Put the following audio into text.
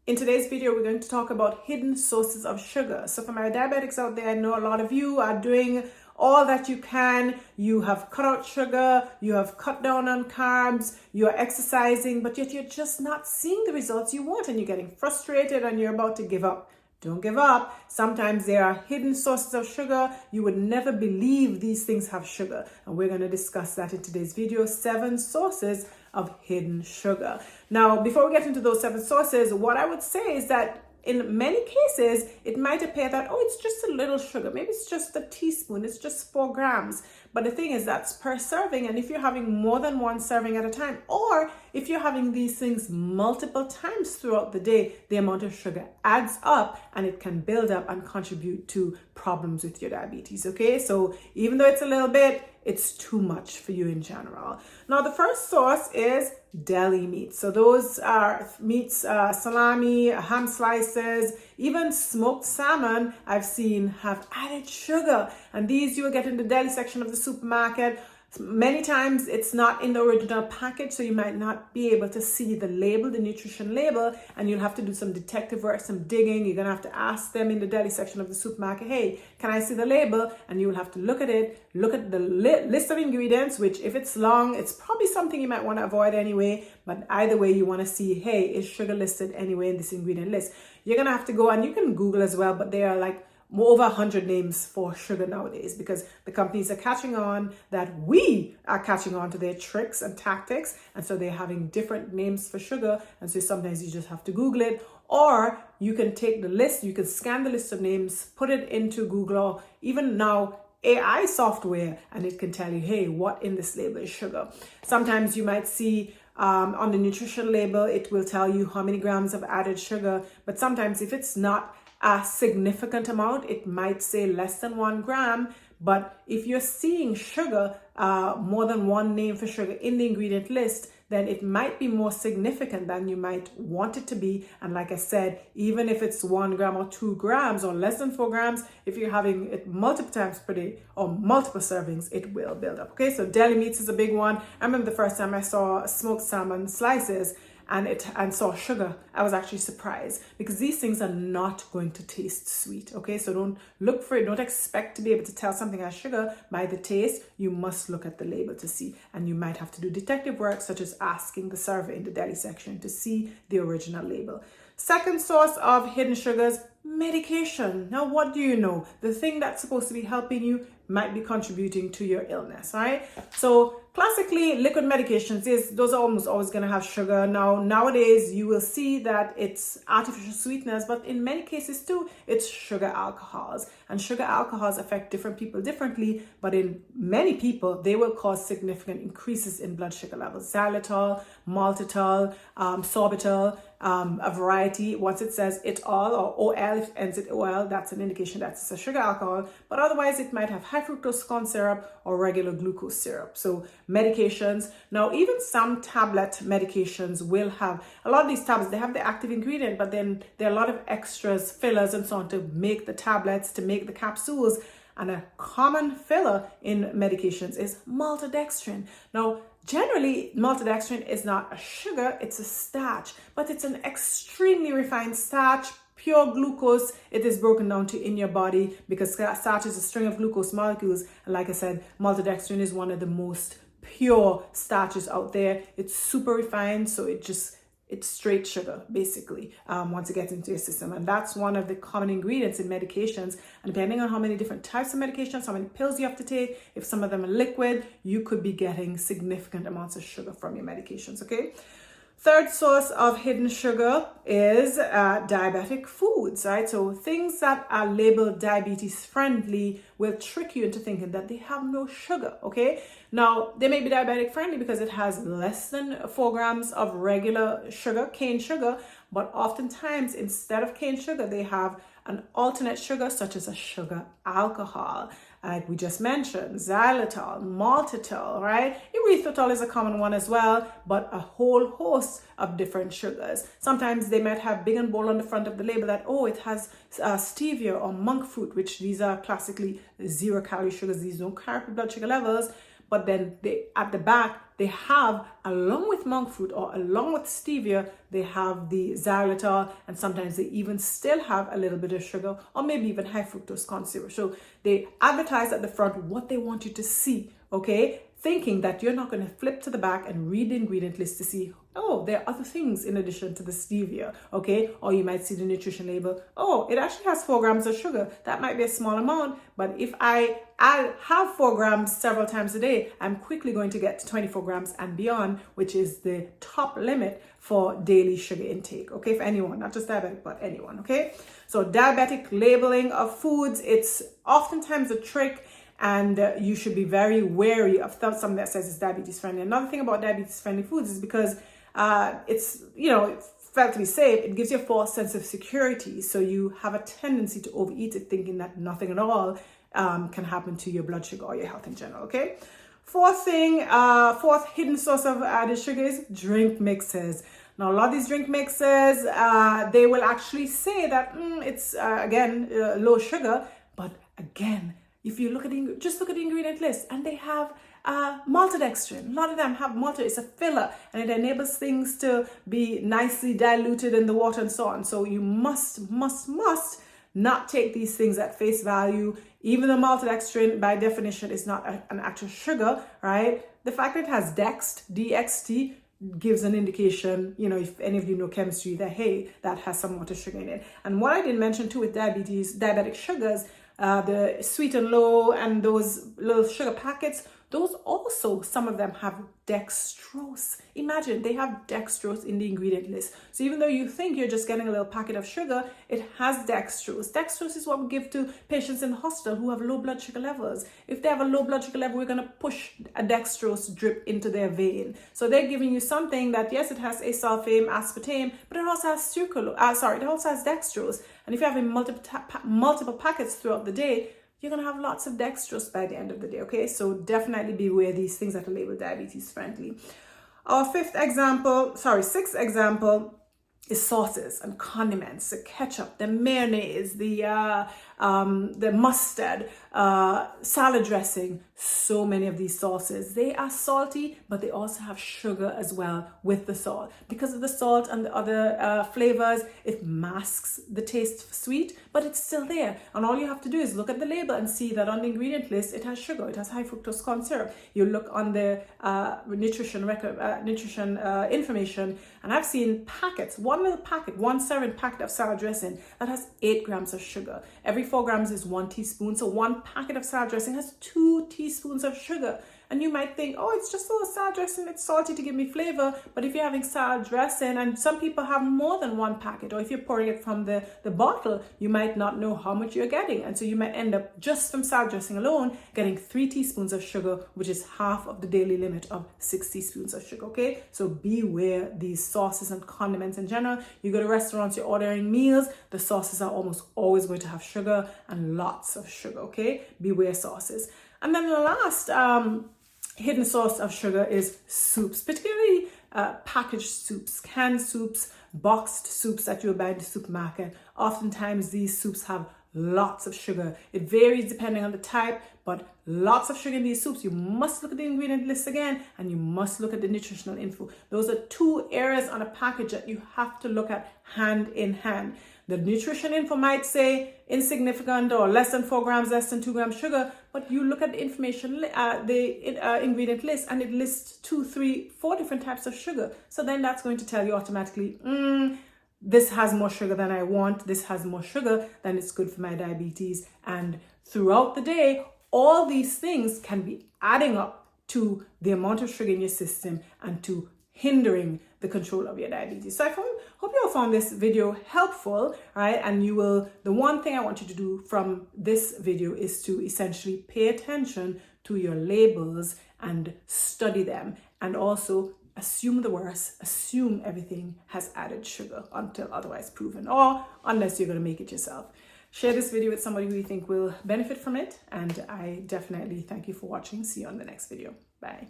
In today's video, we're going to talk about hidden sources of sugar. So for my diabetics out there, I know a lot of you are doing all that you can. You have cut out sugar, you have cut down on carbs, you're exercising, but yet you're just not seeing the results you want and you're getting frustrated and you're about to give up. Don't give up. Sometimes there are hidden sources of sugar. You would never believe these things have sugar. And we're going to discuss that in today's video, 7 sources of hidden sugar. Now, before we get into those 7 sources, what I would say is that in many cases, it might appear that, oh, it's just a little sugar. Maybe it's just a teaspoon. It's just 4 grams. But the thing is, that's per serving. And if you're having more than 1 serving at a time, or if you're having these things multiple times throughout the day, the amount of sugar adds up and it can build up and contribute to problems with your diabetes. Okay, so even though it's a little bit, it's too much for you in general. Now, the first source is deli meats. So those are meats, salami, ham slices, even smoked salmon I've seen have added sugar. And these you will get in the deli section of the supermarket. Many times it's not in the original package, so you might not be able to see the label, the nutrition label, and you'll have to do some detective work, some digging. You're gonna have to ask them in the deli section of the supermarket, hey, can I see the label? And you will have to look at it, look at the list of ingredients, which if it's long, it's probably something you might want to avoid anyway. But either way, you want to see, hey, is sugar listed anyway in this ingredient list? You're gonna have to go, and you can Google as well, but they are like over 100 names for sugar nowadays, because the companies are catching on that we are catching on to their tricks and tactics. And so they're having different names for sugar. And so sometimes you just have to Google it, or you can take the list, you can scan the list of names, put it into Google, or even now AI software, and it can tell you, hey, what in this label is sugar. Sometimes you might see on the nutrition label, it will tell you how many grams of added sugar. But sometimes if it's not a significant amount, it might say less than 1 gram. But if you're seeing sugar, more than one name for sugar in the ingredient list, then it might be more significant than you might want it to be. And like I said, even if it's 1 gram or 2 grams or less than 4 grams, if you're having it multiple times per day or multiple servings, it will build up. Okay, so deli meats is a big one. I remember the first time I saw smoked salmon slices and saw sugar, I was actually surprised, because these things are not going to taste sweet. Okay, so don't look for it. Don't expect to be able to tell something has sugar by the taste. You must look at the label to see, and you might have to do detective work, such as asking the server in the deli section to see the original label. Second source of hidden sugars, medication. Now, what do you know? The thing that's supposed to be helping you might be contributing to your illness, all right? So classically, liquid medications, those are almost always going to have sugar. Now, nowadays, you will see that it's artificial sweeteners, but in many cases too, it's sugar alcohols. And sugar alcohols affect different people differently, but in many people, they will cause significant increases in blood sugar levels. Xylitol, maltitol, sorbitol, a variety. Once it says etol or OL, if it ends with OL, that's an indication that it's a sugar alcohol. But otherwise, it might have high fructose corn syrup or regular glucose syrup. So medications. Now, even some tablet medications will have, a lot of these tablets, they have the active ingredient, but then there are a lot of extras, fillers and so on to make the tablets, to make the capsules. And a common filler in medications is maltodextrin. Now, generally, maltodextrin is not a sugar, it's a starch, but it's an extremely refined starch, pure glucose. It is broken down to in your body, because starch is a string of glucose molecules. And like I said, maltodextrin is one of the most pure starches out there. It's super refined, so it's straight sugar, basically, once it gets into your system. And that's one of the common ingredients in medications. And depending on how many different types of medications, how many pills you have to take, if some of them are liquid, you could be getting significant amounts of sugar from your medications, okay? Third source of hidden sugar is diabetic foods, right? So things that are labeled diabetes friendly will trick you into thinking that they have no sugar, okay? Now, they may be diabetic friendly because it has less than 4 grams of regular sugar, cane sugar, but oftentimes instead of cane sugar, they have an alternate sugar, such as a sugar alcohol. Like we just mentioned, xylitol, maltitol, right? Erythritol is a common one as well, but a whole host of different sugars. Sometimes they might have big and bold on the front of the label that, oh, it has stevia or monk fruit, which these are classically 0-calorie sugars. These don't carry blood sugar levels. But then at the back, they have, along with monk fruit or along with stevia, they have the xylitol, and sometimes they even still have a little bit of sugar or maybe even high fructose corn syrup. So they advertise at the front what they want you to see, okay? Thinking that you're not going to flip to the back and read the ingredient list to see, oh, there are other things in addition to the stevia, okay? Or you might see the nutrition label, oh, it actually has 4 grams of sugar. That might be a small amount, but if I have 4 grams several times a day, I'm quickly going to get to 24 grams and beyond, which is the top limit for daily sugar intake, okay? For anyone, not just diabetic, but anyone, okay? So diabetic labeling of foods, it's oftentimes a trick, and you should be very wary of something that says it's diabetes friendly. Another thing about diabetes friendly foods is because it's, felt to be safe, it gives you a false sense of security. So you have a tendency to overeat it, thinking that nothing at all can happen to your blood sugar or your health in general, okay? Fourth hidden source of added sugar is drink mixes. Now, a lot of these drink mixes, they will actually say that it's, again, low sugar, but again, if you look at just look at the ingredient list, and they have maltodextrin. A lot of them have maltodextrin. It's a filler, and it enables things to be nicely diluted in the water and so on. So you must not take these things at face value. Even though maltodextrin, by definition, is not an actual sugar, right? The fact that it has DXT, gives an indication, if any of you know chemistry, that hey, that has some water sugar in it. And what I didn't mention too with diabetic sugars, the sweet and low and those little sugar packets, those also, some of them have dextrose. Imagine, they have dextrose in the ingredient list. So even though you think you're just getting a little packet of sugar, it has dextrose. Dextrose is what we give to patients in the hospital who have low blood sugar levels. If they have a low blood sugar level, we're going to push a dextrose drip into their vein. So they're giving you something that, yes, it has asulfame, aspartame, but it also has it also has dextrose. And if you're having multiple packets throughout the day, you're going to have lots of dextrose by the end of the day, okay? So definitely beware these things that are labeled diabetes friendly. Our sixth example is sauces and condiments, the ketchup, the mayonnaise, the mustard, salad dressing. So many of these sauces, they are salty, but they also have sugar as well with the salt. Because of the salt and the other flavors, it masks the taste of sweet, but it's still there. And all you have to do is look at the label and see that on the ingredient list, it has sugar, it has high fructose corn syrup. You look on the nutrition information, and I've seen packets, one serving packet of salad dressing that has 8 grams of sugar. Every 4 grams is 1 teaspoon. So one packet of salad dressing has 2 teaspoons of sugar. And you might think, oh, it's just a little salad dressing, it's salty to give me flavor. But if you're having salad dressing, and some people have more than one packet, or if you're pouring it from the bottle, you might not know how much you're getting. And so you might end up, just from salad dressing alone, getting 3 teaspoons of sugar, which is half of the daily limit of 6 teaspoons of sugar, okay? So beware these sauces and condiments in general. You go to restaurants, you're ordering meals, the sauces are almost always going to have sugar, and lots of sugar, okay? Beware sauces. And then the last hidden source of sugar is soups, particularly packaged soups, canned soups, boxed soups that you'll buy in the supermarket. Oftentimes these soups have lots of sugar. It varies depending on the type, but lots of sugar in these soups. You must look at the ingredient list again, and you must look at the nutritional info. Those are 2 areas on a package that you have to look at hand in hand. The nutrition info might say insignificant or less than 4 grams, less than 2 grams sugar, but you look at the information, the ingredient list, and it lists 2, 3, 4 different types of sugar. So then that's going to tell you automatically, this has more sugar than I want, this has more sugar than it's good for my diabetes. And throughout the day, all these things can be adding up to the amount of sugar in your system and to hindering the control of your diabetes. So I hope you all found this video helpful, right? And the one thing I want you to do from this video is to essentially pay attention to your labels and study them, and also assume the worst, assume everything has added sugar until otherwise proven, or unless you're going to make it yourself. Share this video with somebody who you think will benefit from it, and I definitely thank you for watching. See you on the next video. Bye.